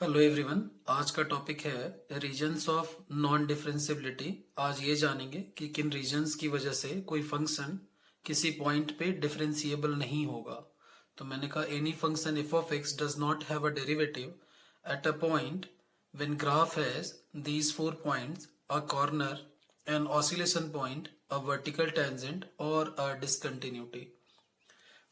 Hello everyone. आज का topic है रीजंस ऑफ नॉन डिफरेंशिएबिलिटी। आज ये जानेंगे कि किन रीजंस की वजह से कोई फंक्शन किसी पॉइंट पे डिफरेंशिएबल नहीं होगा। तो मैंने कहा any function F of X does not have a derivative at a point when graph has these 4 points, a corner, an oscillation point, a vertical tangent और अ डिसकंटिन्यूटी।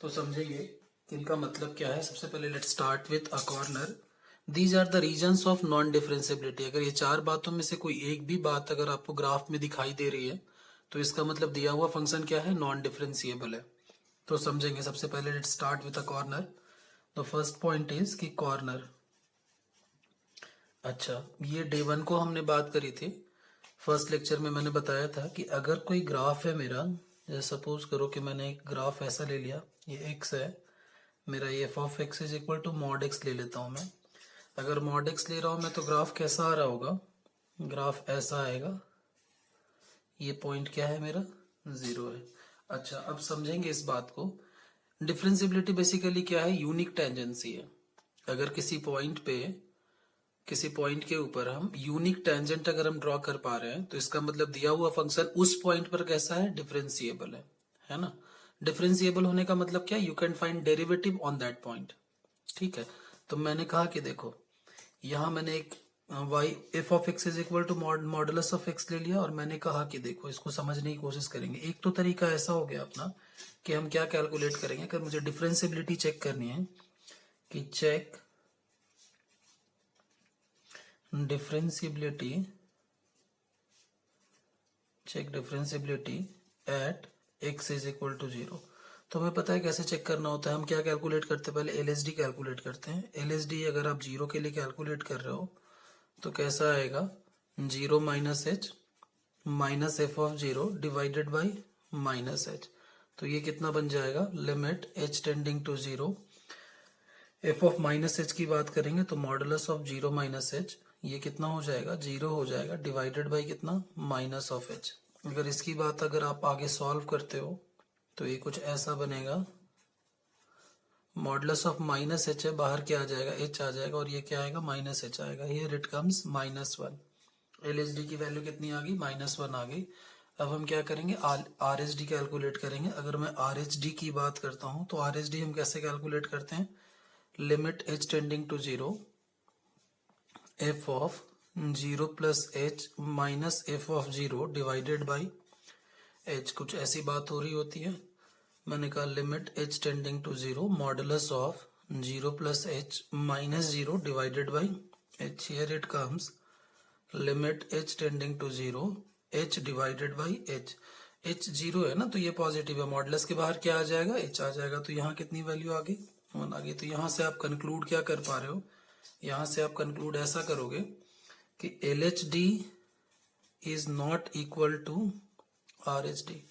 तो समझेंगे कि इनका मतलब क्या है। सबसे पहले let's start with a corner. These are the reasons of non differentiability. अगर ये चार बातों में से कोई एक भी बात अगर आपको ग्राफ में दिखाई दे रही है तो इसका मतलब दिया हुआ फंक्शन क्या है, नॉन डिफरेंशिएबल है। तो समझेंगे। सबसे पहले let's start with a corner. The first point is कि कॉर्नर। अच्छा, ये डे वन को हमने बात करी थी। फर्स्ट लेक्चर में मैंने बताया था कि अगर कोई ग्राफ है मेरा, जैसे सपोज करो कि मैंने एक ग्राफ ऐसा ले लिया, ये एक्स है मेरा, ये F of X is equal to mod X ले लेता हूं मैं। अगर मॉड एक्स ले रहा हूं मैं तो ग्राफ कैसा आ रहा होगा, ग्राफ ऐसा आएगा। ये पॉइंट क्या है मेरा, जीरो है। अच्छा, अब समझेंगे इस बात को। डिफरेंशिएबिलिटी बेसिकली क्या है, यूनिक टेंजेंसी है। अगर किसी पॉइंट के ऊपर हम यूनिक टेंजेंट अगर हम ड्रॉ कर पा रहे हैं तो इसका मतलब दिया हुआ फंक्शन उस पॉइंट पर कैसा है, डिफरेंशिएबल है ना। डिफरेंशिएबल होने का मतलब क्या, you can find derivative on that point. ठीक है। तो मैंने कहा कि देखो, यहां मैंने एक Y F of X is equal to modulus of X ले लिया और मैंने कहा कि देखो इसको समझने की कोशिश करेंगे। एक तो तरीका ऐसा हो गया अपना कि हम क्या कैलकुलेट करेंगे, अगर मुझे डिफरेंशिएबिलिटी चेक करनी है कि differentiability check differentiability at X is equal to zero. तो हमें पता है कैसे चेक करना होता है। हम क्या कैलकुलेट करते हैं, पहले एलएसडी कैलकुलेट करते हैं। एलएसडी अगर आप जीरो के लिए कैलकुलेट कर रहे हो तो कैसा आएगा, zero minus H minus F of zero divided by minus H. तो ये कितना बन जाएगा, limit H tending to zero. F of minus H की बात करेंगे तो modulus of zero minus H, ये कितना हो जाएगा, जीरो हो जाएगा, डिवाइडेड बाई कितना, माइनस ऑफ एच। अगर इसकी बात अगर आप आगे सॉल्व करते हो तो ये कुछ ऐसा बनेगा। मॉडुलस ऑफ माइनस एच है, बाहर क्या आ जाएगा, एच आ जाएगा और ये क्या आएगा, माइनस एच आएगा। Here it comes -1। एलएसडी की वैल्यू कितनी आ गई, -1 आ गई। अब हम क्या करेंगे, आरएसडी कैलकुलेट करेंगे। अगर मैं आरएचडी की बात करता हूं तो आरएचडी हम कैसे कैलकुलेट करते हैं, limit H tending to zero, F of zero plus H minus F of zero divided by H. कुछ ऐसी बात हो रही होती है। मैंने कहा limit H tending to zero modulus of zero plus H minus zero divided by H. Here it comes limit H tending to zero H divided by H. H zero है ना तो ये पॉजिटिव है, मॉडुलस के बाहर क्या आ जाएगा, H आ जाएगा। तो यहाँ कितनी वैल्यू आ गई, 1 आ गई। तो यहाँ से आप कंक्लूड क्या कर पा रहे हो, यहाँ से आप कंक्लूड ऐसा करोगे कि L H D is not equal to R H D.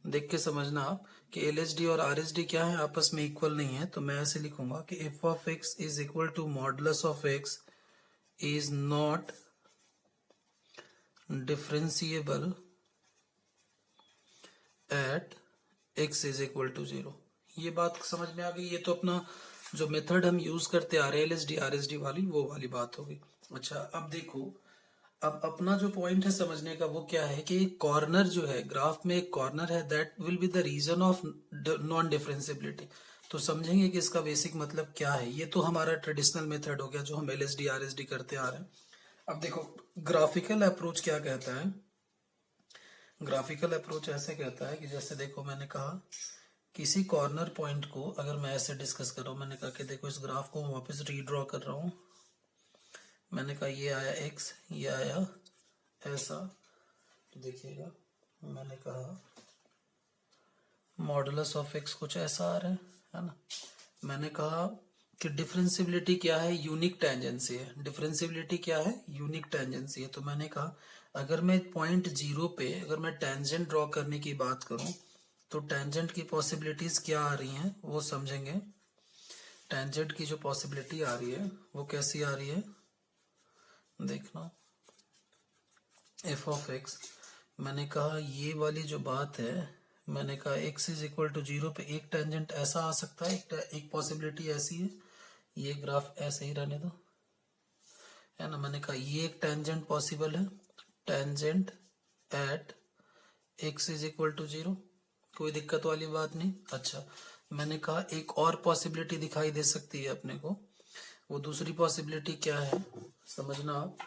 देख के समझना आप कि एल एच डी और आर एच डी क्या है, आपस में इक्वल नहीं है। तो मैं ऐसे लिखूंगा कि F of X is equal to modulus of X is not differentiable at X is equal to zero. ये बात समझ में आ गई। ये तो अपना जो मेथड हम यूज करते आ रहे हैं एलएसडी आरएसडी वाली, वो वाली बात होगी। अच्छा, अब देखो, अब अपना जो पॉइंट है समझने का वो क्या है कि कॉर्नर जो है ग्राफ में, एक कॉर्नर है, that will be the reason of non differentiability. तो समझेंगे कि इसका बेसिक मतलब क्या है। ये तो हमारा ट्रेडिशनल मेथड हो गया जो हम एलएसडी आरएसडी करते आ रहे हैं। अब देखो, ग्राफिकल अप्रोच क्या कहता है, ग्राफिकल अप्रोच ऐसे कहता है कि जैसे देखो मैंने कहा किसी कॉर्नर पॉइंट को अगर मैं ऐसे डिस्कस कर रहा हूं, मैंने कहा कि देखो इस ग्राफ को वापस रीड्रॉ कर रहा हूं। मैंने कहा ये आया एक्स, ये आया ऐसा, देखिएगा मैंने कहा मॉडुलस ऑफ एक्स कुछ ऐसा आ रहा है ना। मैंने कहा कि डिफरेंशिएबिलिटी क्या है, यूनिक टेंजेंसी है। डिफरेंशिएबिलिटी क्या है, यूनिक टेंजेंसी है। तो मैंने कहा अगर मैं पॉइंट जीरो पे अगर मैं टेंजेंट ड्रॉ करने की बात करूं तो टेंजेंट की पॉसिबिलिटीज क्या आ रही हैं वो समझेंगे। टेंजेंट की जो पॉसिबिलिटी आ रही है वो कैसी आ रही है, देखना। एफ ऑफ एक्स, मैंने कहा ये वाली जो बात है, मैंने कहा X is equal to zero पे एक टेंजेंट ऐसा आ सकता है, एक पॉसिबिलिटी ऐसी है, ये ग्राफ ऐसे ही रहने दो, है ना। मैंने कहा ये एक टेंजेंट पॉसिबल है, tangent at x is equal to 0, कोई दिक्कत वाली बात नहीं। अच्छा, मैंने कहा एक और पॉसिबिलिटी दिखाई दे सकती है अपने को, वो दूसरी पॉसिबिलिटी क्या है समझना आप,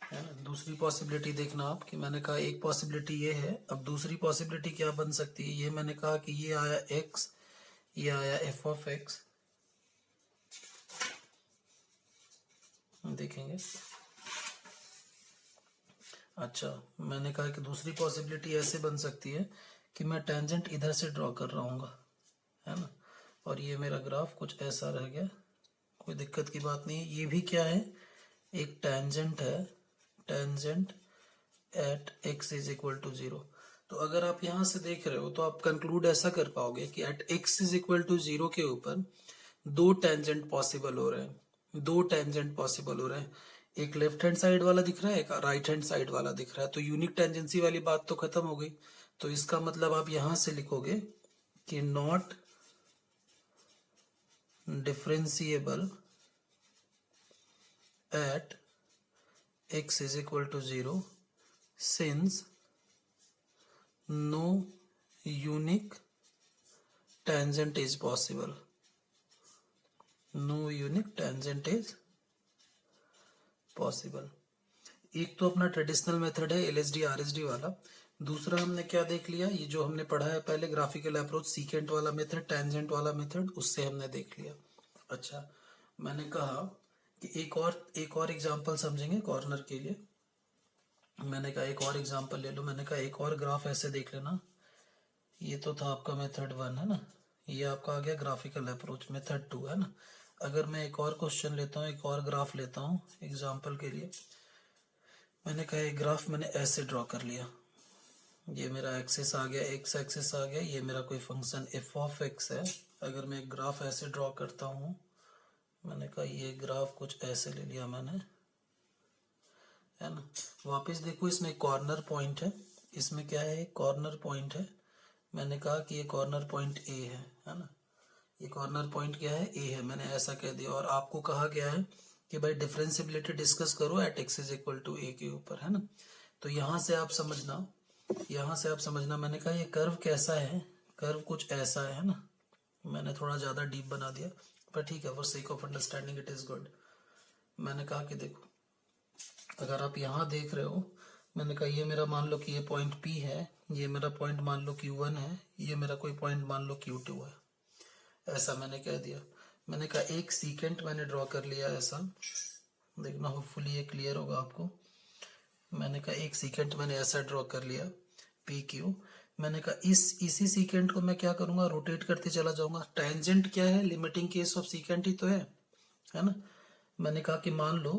है ना। दूसरी पॉसिबिलिटी देखना आप कि मैंने कहा एक पॉसिबिलिटी ये है, अब दूसरी पॉसिबिलिटी क्या बन सकती है, ये मैंने कहा कि ये आया x, ये आया f ऑफ x, देखेंगे। अच्छा, मैंने कहा कि दूसरी पॉसिबिलिटी ऐसे बन सकती है कि मैं टेंजेंट इधर से ड्रॉ कर रहा हूँ, है ना, और ये मेरा ग्राफ कुछ ऐसा रह गया, कोई दिक्कत की बात नहीं है। ये भी क्या है, एक टेंजेंट है, tangent at x is equal to 0। तो अगर आप यहां से देख रहे हो तो आप कंक्लूड ऐसा कर पाओगे कि at x is equal to 0 के ऊपर दो टेंजेंट पॉसिबल हो रहे हैं, दो टेंजेंट पॉसिबल हो रहे हैं। एक लेफ्ट हैंड साइड वाला दिख रहा है, एक राइट हैंड साइड वाला दिख रहा है, तो यूनिक टेंजेंसी वाली बात तो खत्म हो गई। तो इसका मतलब आप यहां से लिखोगे कि not differentiable at x is equal to 0 since no unique tangent is possible, no unique tangent is possible। एक तो अपना ट्रेडिशनल मेथड है LSD RSD वाला, दूसरा हमने क्या देख लिया, ये जो हमने पढ़ा है पहले ग्राफिकल अप्रोच, सीकेंट वाला मेथड, टेंजेंट वाला मेथड, उससे हमने देख लिया। अच्छा, मैंने कहा कि एक और एग्जांपल समझेंगे कॉर्नर के लिए। मैंने कहा एक और एग्जांपल ले लो, मैंने कहा एक और ग्राफ ऐसे देख लेना, ये तो था आपका मेथड 1, है ना, ये आपका आ गया ग्राफिकल अप्रोच मेथड 2, है ना। अगर मैं एक और क्वेश्चन लेता हूँ, एक और ग्राफ लेता हूँ एग्जांपल के लिए, मैंने कहा एक ग्राफ मैंने ऐसे ड्रॉ कर लिया, ये मेरा एक्सिस आ गया, एक्स एक्सिस आ गया, ये मेरा कोई फंक्शन एफ ऑफ एक्स है। अगर मैं एक ग्राफ ऐसे ड्रॉ करता हूँ, मैंने कहा ये ग्राफ कुछ ऐसे ले लिया मैंने, है ना। वापस देखो, इसमें कॉर्नर पॉइंट है, इसमें क्या है, कॉर्नर पॉइंट है। मैंने कहा कि ये कॉर्नर पॉइंट ए है ना, ये कॉर्नर पॉइंट क्या है, ए है, मैंने ऐसा कह दिया। और आपको कहा गया है कि भाई डिफरेंशिएबिलिटी डिस्कस करो at X is equal to A के ऊपर, है ना। तो यहां से आप समझना, यहां से आप समझना, मैंने कहा ये कर्व कैसा है, कर्व कुछ ऐसा है ना। मैंने थोड़ा ज्यादा डीप बना दिया, पर ठीक है, for sake of understanding it is good. मैंने कहा कि देखो, अगर आप यहाँ देख रहे हो, मैंने कहा ये मेरा मान लो कि ये पॉइंट P है, ये मेरा पॉइंट मान लो Q1 है, ये मेरा कोई पॉइंट मान लो Q2 है, ऐसा मैंने कह दिया। मैंने कहा एक सीकेंट मैंने ड्रॉ कर लिया ऐसा, देखना होपफुली ये क्लियर होगा आपको। मैंने कहा एक सीकेंट मैंने ऐसा ड्रॉ कर लिया PQ। मैंने कहा इसी सीकेंट को मैं क्या करूंगा, रोटेट करते चला जाऊंगा। टेंजेंट क्या है, लिमिटिंग केस ऑफ सीकेंट ही तो है ना। मैंने कहा कि मान लो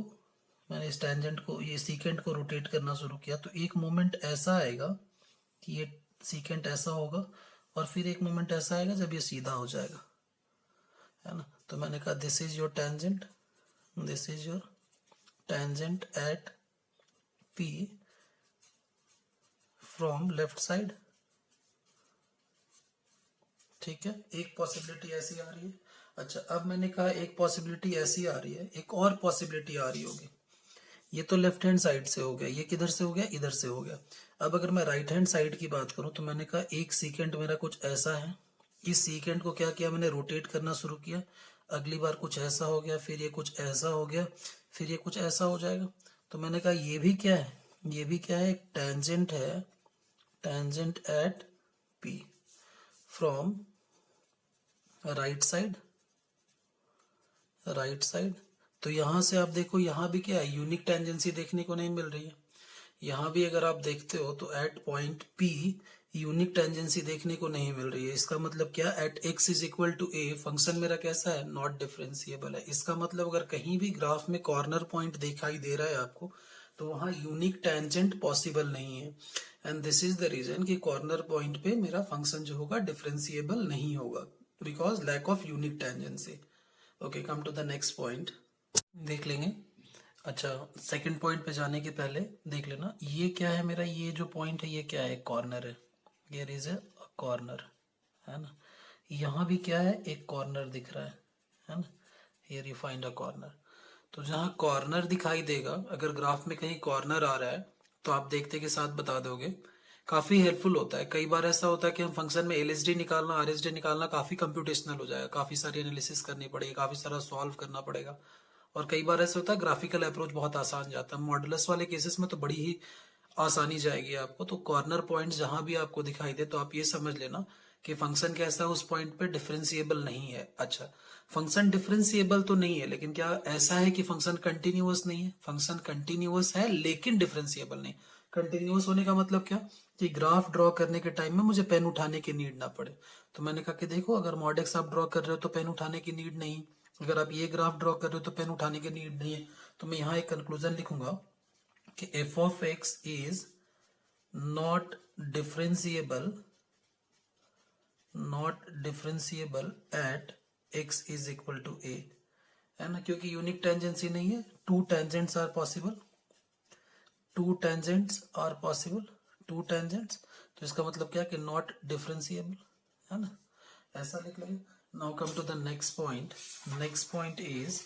मैंने इस टेंजेंट को, ये सीकेंट को रोटेट करना शुरू किया, तो एक मोमेंट ऐसा आएगा कि ये सीकेंट ऐसा होगा, और फिर एक मोमेंट ऐसा आएगा जब ये सीधा हो जाएगा, है ना। तो मैंने कहा this is your tangent, this is your tangent at P from left side, ठीक है। एक पॉसिबिलिटी ऐसी आ रही है। अच्छा, अब मैंने कहा एक पॉसिबिलिटी ऐसी आ रही है, एक और पॉसिबिलिटी आ रही होगी। ये तो लेफ्ट हैंड साइड से हो गया, ये किधर से हो गया, इधर से हो गया। अब अगर मैं राइट हैंड साइड की बात करूं, तो मैंने कहा एक सीकेंट मेरा कुछ ऐसा है, इस सीकेंट को क्या किया मैंने, रोटेट करना शुरू किया। अगली बार कुछ ऐसा हो गया, फिर ये कुछ ऐसा हो गया, फिर ये कुछ ऐसा हो जाएगा। तो मैंने कहा ये भी क्या है, ये भी क्या है, एक टेंजेंट है, tangent eight P from right side, right side. तो यहां से आप देखो, यहां भी क्या है, यूनिक टेंजेंसी देखने को नहीं मिल रही है। यहां भी अगर आप देखते हो तो at point P unique tangency देखने को नहीं मिल रही है। इसका मतलब क्या, at x is equal to a function मेरा कैसा है, नॉट डिफरेंशिएबल है। इसका मतलब अगर कहीं भी ग्राफ में कॉर्नर पॉइंट दिखाई दे रहा है आपको, तो वहां यूनिक टेंजेंट पॉसिबल नहीं है, and this is the reason कि कॉर्नर पॉइंट पे मेरा फंक्शन जो होगा डिफरेंशिएबल नहीं होगा, because lack of unique tangency. Okay, come to the next point, देख लेंगे। अच्छा, सेकंड पॉइंट पे जाने के पहले देख लेना, ये क्या है मेरा, ये जो पॉइंट है ये क्या है, कॉर्नर है, हियर इज अ कॉर्नर, है ना। यहाँ भी क्या है, एक कॉर्नर दिख रहा है ना, here you find a corner. तो जहां कॉर्नर दिखाई देगा, अगर ग्राफ में कहीं कॉर्नर आ रहा है तो आप देखते के साथ बता दोगे, काफी हेल्पफुल होता है। कई बार ऐसा होता है कि हम फंक्शन में एलएसडी निकालना, आरएसडी निकालना काफी कंप्यूटेशनल हो जाएगा, काफी सारी एनालिसिस करनी पड़ेगी, काफी सारा सॉल्व करना पड़ेगा। और कई बार ऐसा होता है ग्राफिकल अप्रोच बहुत आसान जाता है। मॉडुलस वाले केसेस में तो बड़ी ही आसानी जाएगी आपको। तो कॉर्नर पॉइंट जहां भी आपको दिखाई दे तो आप ये समझ लेना कि फंक्शन कैसा है, उस पॉइंट पे डिफरेंशिएबल नहीं है। अच्छा, फंक्शन डिफरेंशिएबल तो नहीं है, लेकिन क्या ऐसा है कि फंक्शन कंटिन्यूअस नहीं है? फंक्शन कंटिन्यूअस है लेकिन डिफरेंशिएबल नहीं। कंटिन्यूअस होने का मतलब क्या कि ग्राफ ड्रॉ करने के टाइम में मुझे पेन उठाने की नीड ना पड़े। तो मैंने कहा कि देखो, अगर मॉडेक्स आप ड्रॉ कर रहे हो तो पेन उठाने की नीड नहीं, अगर आप ये ग्राफ ड्रॉ कर रहे हो तो पेन उठाने की नीड नहीं है। तो मैं यहाँ एक कंक्लूजन लिखूंगा कि F of X is not differentiable at x is equal to a, है ना, क्योंकि यूनिक टेंजेंसी नहीं है। टू टेंजेंट्स आर पॉसिबल, तो इसका मतलब क्या कि नॉट डिफरेंशिएबल, है ना, ऐसा लिख लेंगे। Now come to the next point. Next point is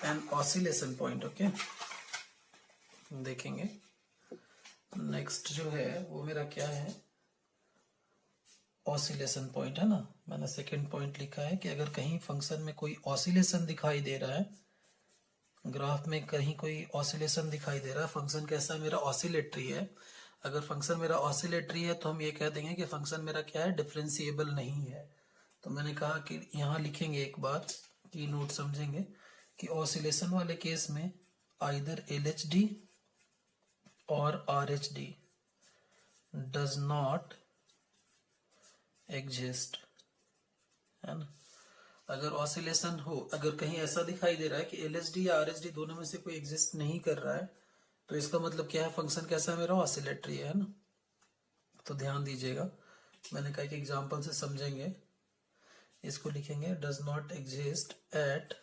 an oscillation point. Okay, देखेंगे नेक्स्ट जो है वो मेरा क्या है, ऑसिलेशन पॉइंट, है ना। मैंने सेकंड पॉइंट लिखा है कि अगर कहीं फंक्शन में कोई ऑसिलेशन दिखाई दे रहा है, ग्राफ में कहीं कोई ऑसिलेशन दिखाई दे रहा है, फंक्शन कैसा है मेरा, ऑसिलेटरी है। अगर फंक्शन मेरा ऑसिलेटरी है तो हम ये कह देंगे कि फंक्शन मेरा क्या है, डिफरेंशिएबल नहीं है। तो मैंने कहा कि यहाँ लिखेंगे एक बात की नोट समझेंगे कि ऑसिलेशन वाले केस में आइदर LHD और RHD डज नॉट एग्जिस्ट, है ना। अगर ऑसिलेशन हो, अगर कहीं ऐसा दिखाई दे रहा है कि LHD या RHD दोनों में से कोई एग्जिस्ट नहीं कर रहा है, तो इसका मतलब क्या है, फंक्शन कैसा है मेरा, ऑसिलेटरी है ना। तो ध्यान दीजिएगा, मैंने कहा कि एग्जांपल से समझेंगे। इसको लिखेंगे does not exist at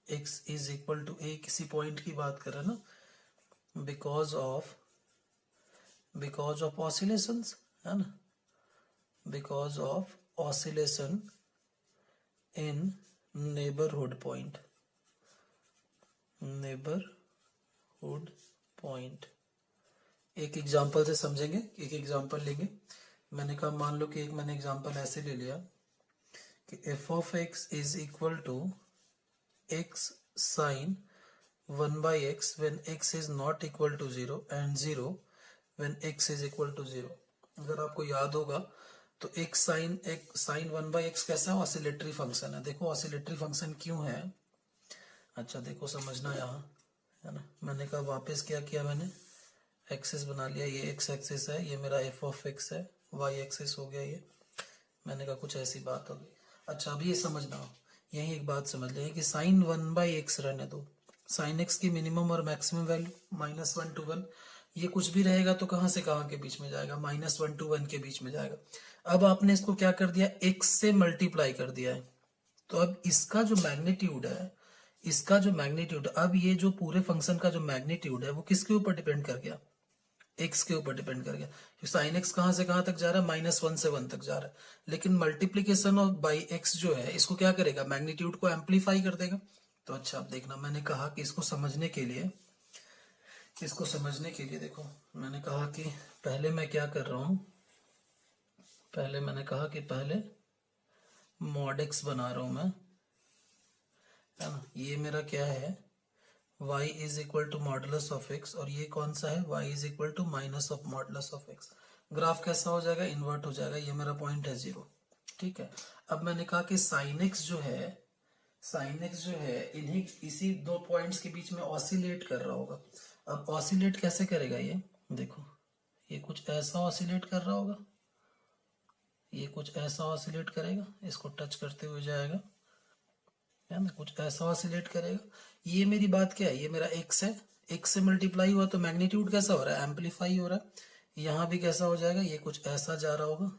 x is equal to a, किसी पॉइंट की बात कर रहे हैं ना, बिकॉज ऑफ ऑसिलेशंस, है ना, because of oscillation in neighbourhood point, एक एग्जांपल से समझेंगे, एक एग्जांपल लेंगे। मैंने कहा मान लो कि एक मैंने एग्जांपल ऐसे ले लिया कि F of X is equal to X sine 1/x when x is not equal to 0 and 0 when x is equal to 0। अगर आपको याद होगा तो एक साइन 1/x कैसा है, ऑसिलेटरी फंक्शन है। देखो ऑसिलेटरी फंक्शन क्यों है, अच्छा देखो समझना यहाँ, है ना। मैंने कहा वापस क्या किया, मैंने एक्सिस बना लिया, ये x एक्सिस है, ये मेरा f ऑफ x है, y एक्सिस हो गया ये। मैंने कहा कुछ ऐसी बात होगी। अच्छा अभी ये समझना, यही एक बात समझ लें कि साइन 1/x रहने दो, साइन x की मिनिमम और मैक्सिमम वैल्यू -1 to 1, ये कुछ भी रहेगा तो कहां से कहां के बीच में जाएगा, -1 to 1 के बीच में जाएगा। अब आपने इसको क्या कर दिया, x से मल्टीप्लाई कर दिया है, तो अब इसका जो मैग्नीट्यूड है, अब ये जो पूरे फंक्शन का जो मैग्नीट्यूड है वो किसके ऊपर डिपेंड कर गया, x के ऊपर डिपेंड कर गया। साइन x कहां से कहां तक जा रहा है, -1 से 1 तक जा रहा है, लेकिन मल्टीप्लीकेशन ऑफ बाई x जो है इसको क्या करेगा, मैग्नीट्यूड को एम्पलीफाई कर देगा। तो अच्छा अब देखना, मैंने कहा कि इसको समझने के लिए देखो, मैंने कहा कि पहले मैं क्या कर रहा हूं, पहले मैंने कहा कि पहले मॉड x बना रहा हूं मैं, है ना। ये मेरा क्या है, y is equal to modulus of x, और ये कौन सा है, y is equal to minus of modulus of x। Graph कैसा हो जाएगा, इन्वर्ट हो जाएगा, ये मेरा पॉइंट है 0, ठीक है। अब मैंने कहा कि साइन x जो है इन्हीं इसी दो पॉइंट्स के बीच में ऑसिलेट कर रहा होगा। अब ऑसिलेट कैसे करेगा, ये देखो, ये कुछ ऐसा ऑसिलेट कर रहा होगा, ये कुछ ऐसा ऑसिलेट करेगा, इसको टच करते हुए जाएगा, है ना, कुछ ऐसा ऑसिलेट करेगा। ये मेरी बात क्या है, ये मेरा x है, x से मल्टीप्लाई हुआ तो मैग्नीट्यूड कैसा हो रहा है, एम्पलीफाई हो रहा है। यहाँ भी कैसा हो जाएगा, ये कुछ ऐसा जा रहा होगा।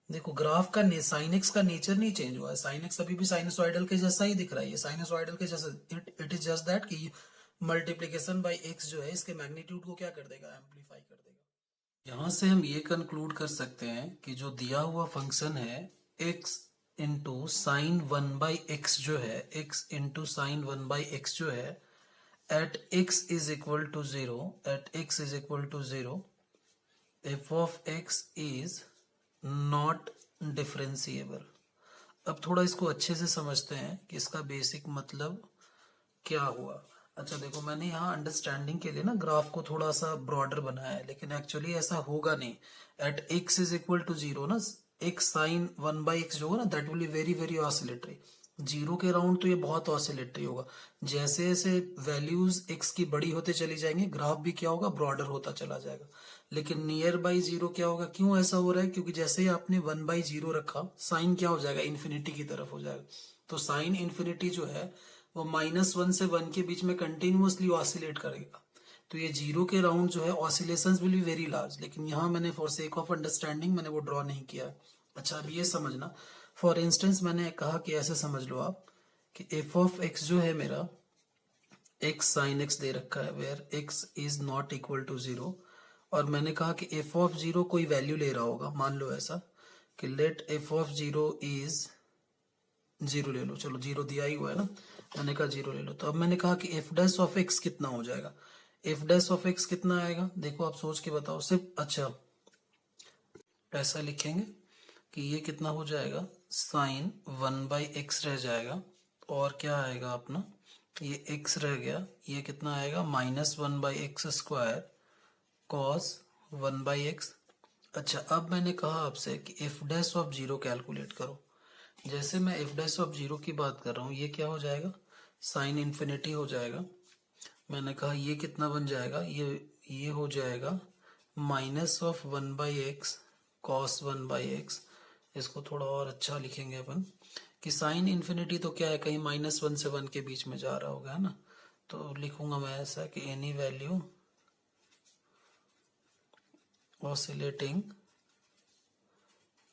देखो ग्राफ का साइन एक्स का नेचर नहीं चेंज हुआ है, साइन एक्स अभी भी साइनसॉइडल के जैसा ही दिख रहा है, ये साइनसॉइडल के जैसा, इट इज जस्ट दैट कि मल्टीप्लीकेशन बाय एक्स जो है इसके मैग्नीट्यूड को क्या कर देगा, एम्पलीफाई कर देगा। यहां से हम ये कंक्लूड कर सकते हैं कि जो दिया हुआ फंक्शन है x इंटू साइन 1/x जो है, x इंटू साइन 1/x जो है, at x is equal to 0, at x is equal to 0, f of x is not differentiable. अब थोड़ा इसको अच्छे से समझते हैं कि इसका बेसिक मतलब क्या हुआ। अच्छा देखो, मैंने यहाँ अंडरस्टैंडिंग के लिए ना ग्राफ को थोड़ा सा ब्रॉडर बनाया है, लेकिन एक्चुअली ऐसा होगा नहीं। At x is equal to 0 ना, x साइन 1/x जो होगा ना, that will be very very oscillatory. 0 के राउंड तो ये बहुत ऑसिलेटरी होगा। जैसे जैसे वैल्यूज x की बड़ी होते चली जाएंगे, ग्राफ भी क्या होगा, ब्रॉडर होता चला जाएगा। लेकिन नियर बाई 0 क्या होगा, क्यों ऐसा हो रहा है, क्योंकि जैसे ही आपने 1/0 रखा, साइन क्या हो जाएगा, इन्फिनिटी की तरफ हो जाएगा। तो साइन इन्फिनिटी जो है वो -1 से 1 के बीच में कंटिन्यूअसली ऑसिलेट करेगा। तो ये 0 के राउंड जो है oscillations will be very large, लेकिन यहाँ मैंने फॉर सेक ऑफ अंडरस्टैंडिंग मैंने वो ड्रॉ नहीं किया है। अच्छा अब ये समझना, फॉर इंस्टेंस मैंने कहा कि ऐसे समझ लो आप कि एफ ऑफ एक्स जो है मेरा, एक्स साइन एक्स दे रखा है, where X is not equal to 0, और मैंने कहा कि एफ ऑफ 0 कोई वैल्यू ले रहा होगा। मान लो ऐसा कि लेट एफ ऑफ 0 इज 0 ले लो, चलो 0 दिया ही हुआ है ना, मैंने कहा 0 ले लो। तो अब मैंने कहा कि एफ डैश ऑफ एक्स कितना हो जाएगा, एफ डैश ऑफ एक्स कितना आएगा, देखो आप सोच के बताओ सिर्फ। अच्छा ऐसा लिखेंगे कि ये कितना हो जाएगा, साइन 1/x रह जाएगा, और क्या आएगा अपना, ये x रह गया, ये कितना आएगा, -1/x² कॉस 1/x। अच्छा अब मैंने कहा आपसे कि एफ डैश ऑफ 0 कैलकुलेट करो। जैसे मैं एफ डैश ऑफ 0 की बात कर रहा हूँ, ये क्या हो जाएगा, साइन इन्फिनिटी हो जाएगा। मैंने कहा ये कितना बन जाएगा, ये हो जाएगा -1/x cos 1/x। इसको थोड़ा और अच्छा लिखेंगे अपन कि साइन इन्फिनिटी तो क्या है, कहीं -1 से 1 के बीच में जा रहा होगा, है ना। तो लिखूंगा मैं ऐसा कि any value oscillating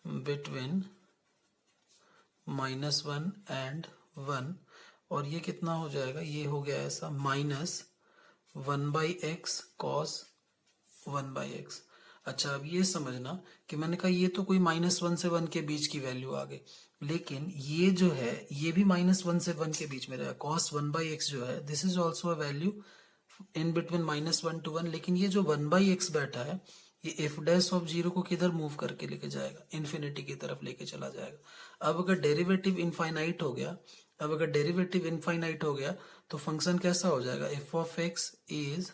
between -1 and 1, और ये कितना हो जाएगा, ये हो गया ऐसा -1/x cos 1/x। अच्छा अब ये समझना कि मैंने कहा ये तो कोई -1 से 1 के बीच की वैल्यू आ गई, लेकिन ये जो है ये भी -1 से 1 के बीच में रहेगा। cos 1/x जो है, this is also a value in between -1 to 1, लेकिन ये जो 1/x बैठा है, ये एफ डैश ऑफ 0 को किधर मूव करके लेके जाएगा, इन्फिनिटी की तरफ लेके चला जाएगा। अब अगर डेरिवेटिव इनफाइनाइट हो गया, अब अगर डेरिवेटिव इनफाइनाइट हो गया तो फंक्शन कैसा हो जाएगा, F of X is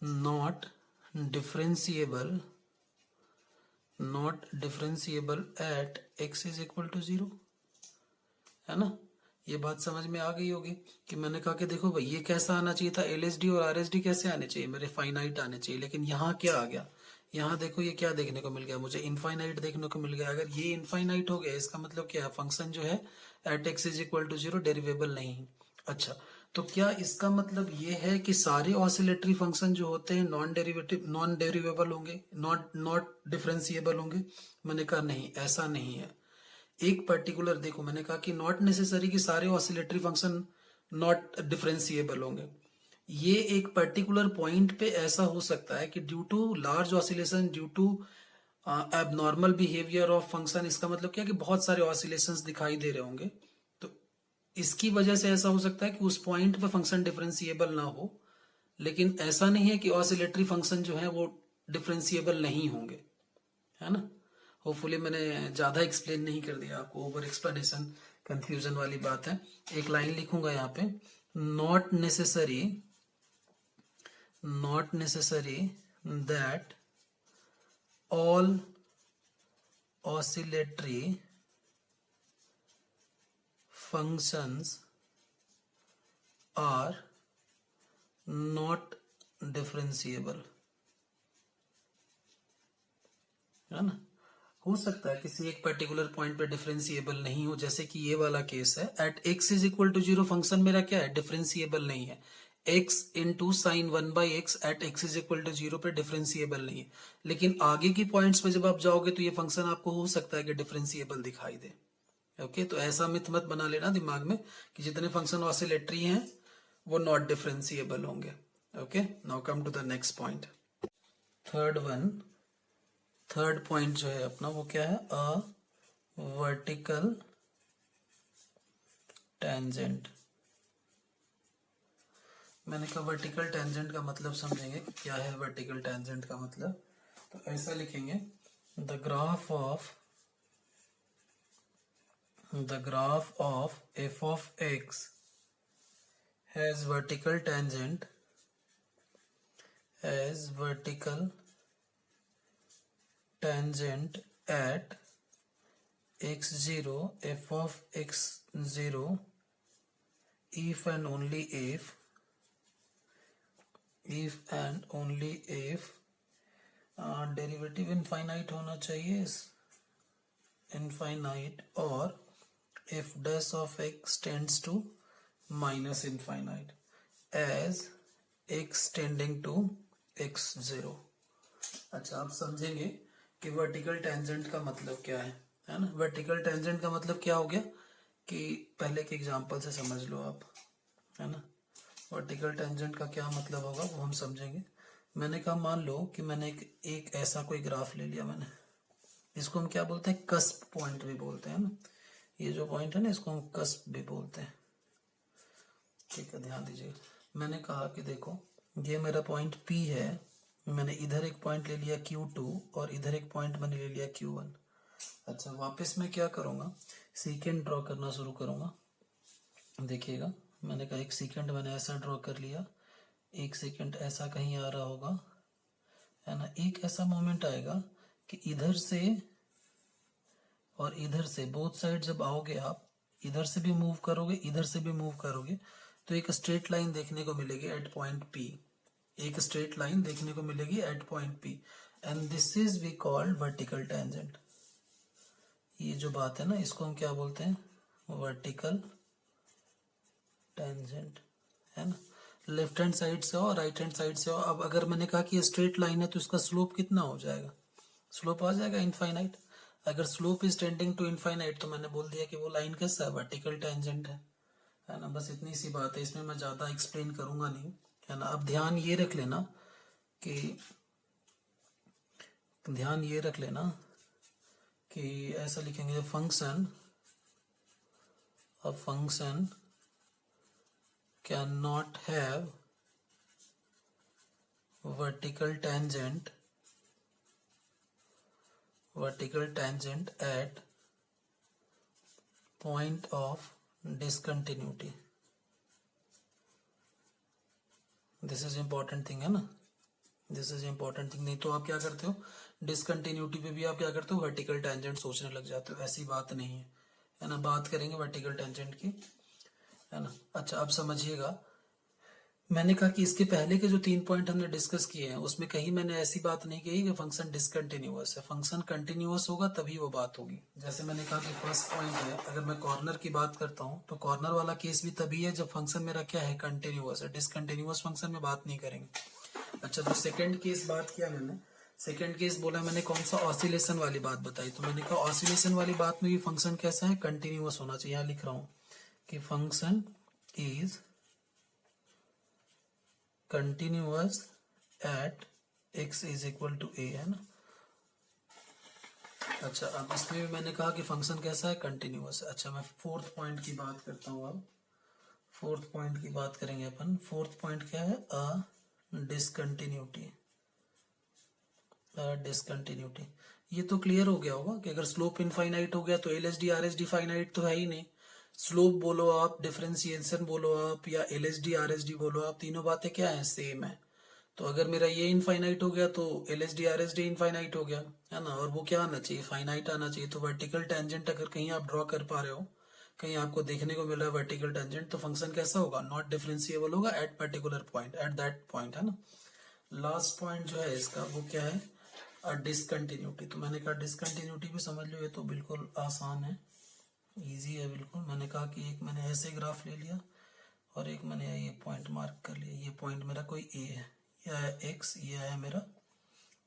not differentiable, not differentiable at x is equal to 0, है ना। ये बात समझ में आ गई होगी कि मैंने कहा कि देखो भाई ये कैसा आना चाहिए था, एलएसडी और आरएसडी कैसे आने चाहिए, मेरे फाइनाइट आने चाहिए, लेकिन यहाँ क्या आ गया, यहाँ देखो ये क्या देखने को मिल गया, मुझे इनफाइनाइट देखने को मिल गया। अगर ये इनफाइनाइट हो गया, इसका मतलब क्या है, फंक्शन जो है at X is equal to 0 derivable नहीं। अच्छा तो क्या इसका मतलब ये है कि सारे ऑसिलेटरी फंक्शन जो होते हैं नॉन डेरिवेबल होंगे, नॉट डिफरेंशिएबल होंगे। मैंने कहा नहीं, ऐसा नहीं है। एक पर्टिकुलर देखो, मैंने कहा कि नॉट नेसेसरी कि सारे ऑसिलेटरी फंक्शन नॉट डिफरेंशिएबल होंगे। ये एक पर्टिकुलर पॉइंट पे ऐसा हो सकता है कि due to large oscillation, due to abnormal behaviour of function, इसका मतलब क्या है कि बहुत सारे ऑसिलेशंस दिखाई दे रहे होंगे, तो इसकी वजह से ऐसा हो सकता है कि उस पॉइंट पे फंक्शन डिफरेंशिएबल ना हो। लेकिन ऐसा नहीं है कि ऑसिलेटरी फंक्शन जो है वो डिफरेंशिएबल नहीं होंगे, है ना। होपफुली मैंने ज्यादा एक्सप्लेन नहीं कर दिया आपको, ओवर एक्सप्लेनेशन कंफ्यूजन वाली बात है। एक लाइन लिखूंगा यहाँ पे, not necessary that all oscillatory functions are not differentiable, है ना। हो सकता है किसी एक पर्टिकुलर पॉइंट पे डिफरेंशिएबल नहीं हो, जैसे कि ये वाला केस है, at x is equal to 0 function मेरा क्या है, डिफरेंशिएबल नहीं है। x into sine 1/x at x is equal to 0 पे डिफरेंशिएबल नहीं है, लेकिन आगे की पॉइंट्स पे जब आप जाओगे तो ये फंक्शन आपको हो सकता है कि डिफरेंशिएबल दिखाई दे। ओके तो ऐसा मिथ मत बना लेना दिमाग में कि जितने फंक्शन ऑसिलेटरी हैं वो नॉट डिफरेंशिएबल होंगे। Okay now come to the next point, third point जो है अपना वो क्या है, अ वर्टिकल टेंजेंट। मैंने कहा वर्टिकल टेंजेंट का मतलब समझेंगे क्या है वर्टिकल टेंजेंट का मतलब। तो ऐसा लिखेंगे, the graph of f of x has vertical tangent at x0 f of x0 if and only if derivative infinite होना चाहिए, इनफाइनाइट, और if dash of x tends to minus infinite as x tending to x0। अच्छा, आप समझेंगे कि vertical tangent का मतलब क्या है ना। वर्टिकल टेंजेंट का मतलब क्या हो गया कि पहले के एग्जांपल से समझ लो आप, है ना। वर्टिकल टेंजेंट का क्या मतलब होगा वो हम समझेंगे। मैंने कहा मान लो कि मैंने एक ऐसा कोई ग्राफ ले लिया मैंने, इसको हम क्या बोलते हैं, कस्प पॉइंट भी बोलते हैं ना। ये जो पॉइंट है ना इसको हम कस्प भी बोलते हैं, ठीक है, ध्यान दीजिएगा। मैंने कहा कि देखो ये मेरा पॉइंट P है, मैंने इधर एक पॉइंट ले लिया Q2 और इधर एक पॉइंट मैंने ले लिया Q1। अच्छा, वापस मैं क्या करूंगा, सीकेंड ड्रॉ करना शुरू करूंगा। देखिएगा, मैंने कहा एक सेकंड मैंने ऐसा ड्रॉ कर लिया, एक सेकंड ऐसा कहीं आ रहा होगा, है ना। एक ऐसा मोमेंट आएगा कि इधर से और इधर से बोथ साइड जब आओगे आप, इधर से भी मूव करोगे इधर से भी मूव करोगे, तो एक स्ट्रेट लाइन देखने को मिलेगी एट पॉइंट P। एक स्ट्रेट लाइन देखने को मिलेगी at point P and this is we called vertical tangent. ये जो बात है ना इसको हम क्या बोलते हैं, वर्टिकल टेंजेंट, है ना। लेफ्ट हैंड साइड से हो राइट हैंड साइड से हो। अब अगर मैंने कहा कि ये स्ट्रेट लाइन है तो इसका स्लोप कितना हो जाएगा, स्लोप आ जाएगा इनफाइनाइट। अगर slope is tending to infinite तो मैंने बोल दिया कि वो लाइन कैसा है, वर्टिकल टेंजेंट है ना। बस इतनी सी बात है, इसमें मैं ज्यादा एक्सप्लेन करूंगा नहीं, है ना। अब ध्यान ये रख लेना कि ऐसा लिखेंगे, function can not have vertical tangent at point of discontinuity। This is important thing, है ना, दिस इज इंपॉर्टेंट थिंग। नहीं तो आप क्या करते हो, डिसकंटिन्यूटी पे भी आप क्या करते हो, वर्टिकल टेंजेंट सोचने लग जाते हो। ऐसी बात नहीं है ना। बात करेंगे वर्टिकल टेंजेंट की, है ना। अच्छा, अब समझिएगा, मैंने कहा कि इसके पहले के जो 3 पॉइंट हमने डिस्कस किए हैं उसमें कहीं मैंने ऐसी बात नहीं कही कि फंक्शन डिसकंटिन्यूअस है। फंक्शन कंटिन्यूअस होगा तभी वो बात होगी। जैसे मैंने कहा कि फर्स्ट पॉइंट है, अगर मैं कॉर्नर की बात करता हूं तो कॉर्नर वाला केस भी तभी है जब फंक्शन मेरा क्या है, कंटिन्यूअस है। डिसकंटिन्यूअस फंक्शन में बात नहीं करेंगे। अच्छा, तो सेकेंड केस बात किया मैंने, सेकेंड केस बोला मैंने कौन सा, ऑसिलेशन वाली बात बताई। तो मैंने कहा ऑसिलेशन वाली बात में भी फंक्शन कैसा है, कंटिन्यूअस होना चाहिए। यहाँ लिख रहा हूँ कि function is continuous at x is equal to a, है ना। अच्छा, अब इसमें भी मैंने कहा कि फंक्शन कैसा है, कंटिन्यूअस। अच्छा, मैं फोर्थ पॉइंट की बात करता हूँ। अब फोर्थ पॉइंट की बात करेंगे अपन। फोर्थ पॉइंट क्या है, डिसकंटिन्यूटी। डिसकंटिन्यूटी, ये तो क्लियर हो गया होगा कि अगर स्लोप इनफाइनाइट हो गया तो LHD RHD फाइनाइट तो है ही नहीं। स्लोप बोलो आप, डिफरेंशिएशन बोलो आप, या LHD RHD बोलो आप, तीनों बातें क्या है, सेम है। तो अगर मेरा ये इनफाइनाइट हो गया तो LHD RHD इनफाइनाइट हो गया, है ना। और वो क्या आना चाहिए, फाइनाइट आना चाहिए। तो वर्टिकल टेंजेंट अगर कहीं आप ड्रॉ कर पा रहे हो, कहीं आपको देखने को मिल रहा है वर्टिकल टेंजेंट, तो फंक्शन कैसा होगा, नॉट डिफरेंशिएबल होगा at particular point, at that point, है ना। लास्ट पॉइंट जो है इसका वो क्या है, डिसकंटिन्यूटी। तो मैंने कहा डिसकंटिन्यूटी भी समझ लो, ये तो बिल्कुल आसान है, इजी है बिल्कुल। मैंने कहा कि एक मैंने ऐसे ग्राफ ले लिया और एक मैंने ये पॉइंट मार्क कर लिया, ये पॉइंट मेरा कोई ए है, ये आया एक्स, ये आया मेरा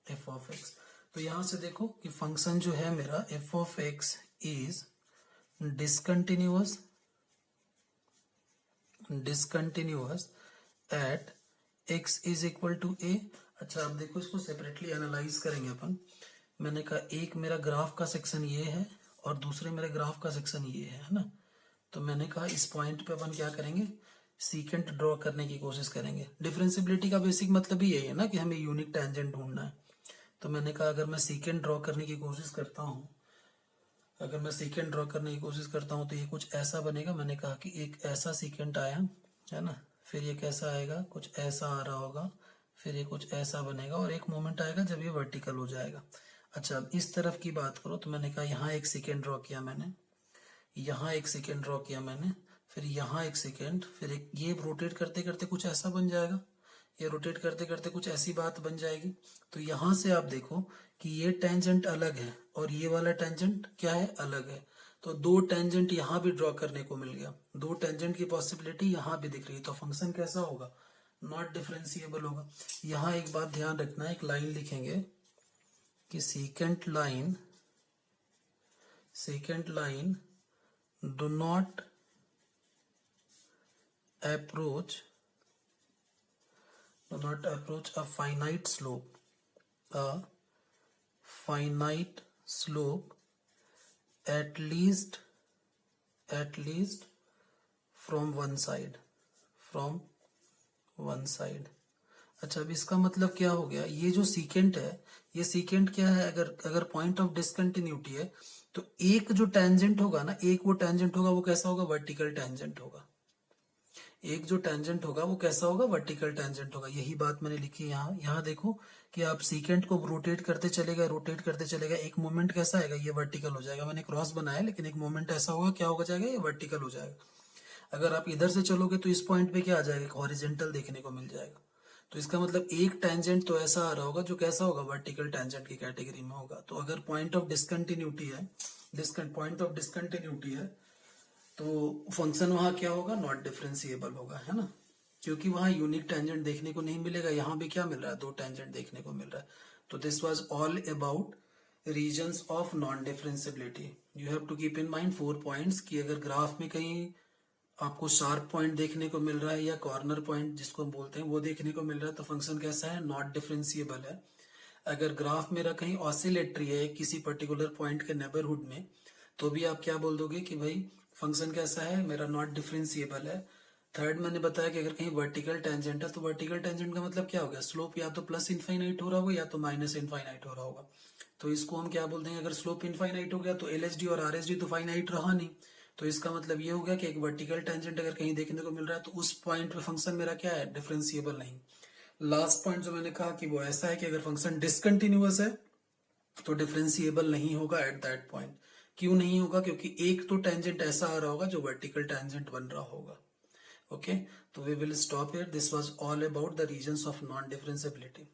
एफ ऑफ एक्स। तो यहां से देखो कि फंक्शन जो है मेरा F of X is discontinuous at X is equal to A. अच्छा, अब देखो इसको सेपरेटली एनालाइज करेंगे अपन। मैंने कहा एक मेरा ग्राफ का सेक्शन ये है और दूसरे मेरे ग्राफ का सेक्शन ये है ना। तो मैंने कहा इस पॉइंट पे अपन क्या करेंगे, सीकेंट ड्रॉ करने की कोशिश करेंगे। डिफरेंशिएबिलिटी का बेसिक मतलब ही यही है ना कि हमें यूनिक टेंजेंट ढूंढना है। तो मैंने कहा अगर मैं सीकेंट ड्रॉ करने की कोशिश करता हूँ, अगर मैं सीकेंट ड्रॉ करने की कोशिश करता हूँ तो ये कुछ ऐसा बनेगा। मैंने कहा कि एक ऐसा सीकेंट आया है ना, फिर ये कैसा आएगा, कुछ ऐसा आ रहा होगा, फिर ये कुछ ऐसा बनेगा और एक मोमेंट आएगा जब ये वर्टिकल हो जाएगा। अच्छा, अब इस तरफ की बात करो तो मैंने कहा यहाँ एक सेकेंड ड्रॉ किया मैंने, यहाँ एक सेकेंड ड्रॉ किया मैंने, फिर यहाँ एक सेकेंड, फिर एक ये रोटेट करते करते कुछ ऐसा बन जाएगा, ये रोटेट करते करते कुछ ऐसी बात बन जाएगी। तो यहाँ से आप देखो कि ये टेंजेंट अलग है और ये वाला टेंजेंट क्या है, अलग है। तो दो टेंजेंट यहाँ भी ड्रॉ करने को मिल गया, दो टेंजेंट की पॉसिबिलिटी यहाँ भी दिख रही है। तो फंक्शन कैसा होगा, नॉट डिफरेंशिएबल होगा। यहाँ एक बात ध्यान रखना, एक लाइन लिखेंगे कि second line do not approach a finite slope at least from one side। अच्छा, अब इसका मतलब क्या हो गया, ये जो सीकेंट है, ये सीकेंट क्या है, अगर पॉइंट ऑफ डिसकंटिन्यूटी है तो एक जो टेंजेंट होगा ना, एक वो टेंजेंट होगा, वो कैसा होगा, वर्टिकल टेंजेंट होगा। एक जो टेंजेंट होगा वो कैसा होगा, वर्टिकल टेंजेंट होगा। यही बात मैंने लिखी यहाँ। यहाँ देखो कि आप सीकेंट को रोटेट करते चलेगा, एक मोमेंट कैसा आएगा, ये वर्टिकल हो जाएगा। मैंने क्रॉस बनाया लेकिन एक मोमेंट ऐसा होगा, क्या हो जाएगा, ये वर्टिकल हो जाएगा। अगर आप इधर से चलोगे तो इस पॉइंट पे क्या आ जाएगा, हॉरिजेंटल देखने को मिल जाएगा। तो इसका मतलब एक टेंजेंट तो ऐसा आ रहा होगा जो कैसा होगा, वर्टिकल टेंजेंट की कैटेगरी में होगा। तो अगर पॉइंट ऑफ डिसकंटिन्यूटी है तो फंक्शन वहां क्या होगा, नॉट डिफरेंशिएबल होगा, है ना, क्योंकि वहां यूनिक टेंजेंट देखने को नहीं मिलेगा। यहाँ भी क्या मिल रहा है, दो टेंजेंट देखने को मिल रहा है। तो this was all about reasons of non differentiability. You have to keep in mind 4 points कि अगर ग्राफ में कहीं आपको शार्प पॉइंट देखने को मिल रहा है या कॉर्नर पॉइंट जिसको हम बोलते हैं वो देखने को मिल रहा है तो फंक्शन कैसा है, नॉट डिफरेंशिएबल है। अगर ग्राफ मेरा कहीं ऑसिलेटरी है किसी पर्टिकुलर पॉइंट के नेबरहुड में, तो भी आप क्या बोल दोगे कि भाई फंक्शन कैसा है, मेरा नॉट डिफरेंशिएबल है। थर्ड मैंने बताया कि अगर कहीं वर्टिकल टेंजेंट है तो वर्टिकल टेंजेंट का मतलब क्या हो गया, स्लोप या तो प्लस इनफाइनाइट हो रहा होगा या तो माइनस इनफाइनाइट हो रहा होगा। तो इसको हम क्या बोलते हैं, अगर स्लोप इनफाइनाइट हो गया तो एलएसडी और आरएसडी तो फाइनाइट रहा नहीं। तो इसका मतलब ये हो गया कि एक वर्टिकल टेंजेंट अगर कहीं देखने को मिल रहा है तो उस पॉइंट पे फंक्शन मेरा क्या है, डिफरेंशिएबल नहीं। लास्ट पॉइंट जो मैंने कहा कि वो ऐसा है कि अगर फंक्शन डिसकंटिन्यूअस है तो डिफरेंशिएबल नहीं होगा एट दैट पॉइंट। क्यों नहीं होगा, क्योंकि एक तो टेंजेंट ऐसा आ रहा होगा जो वर्टिकल टेंजेंट बन रहा होगा। ओके, तो we will stop here. This was all about the reasons of non differentiability.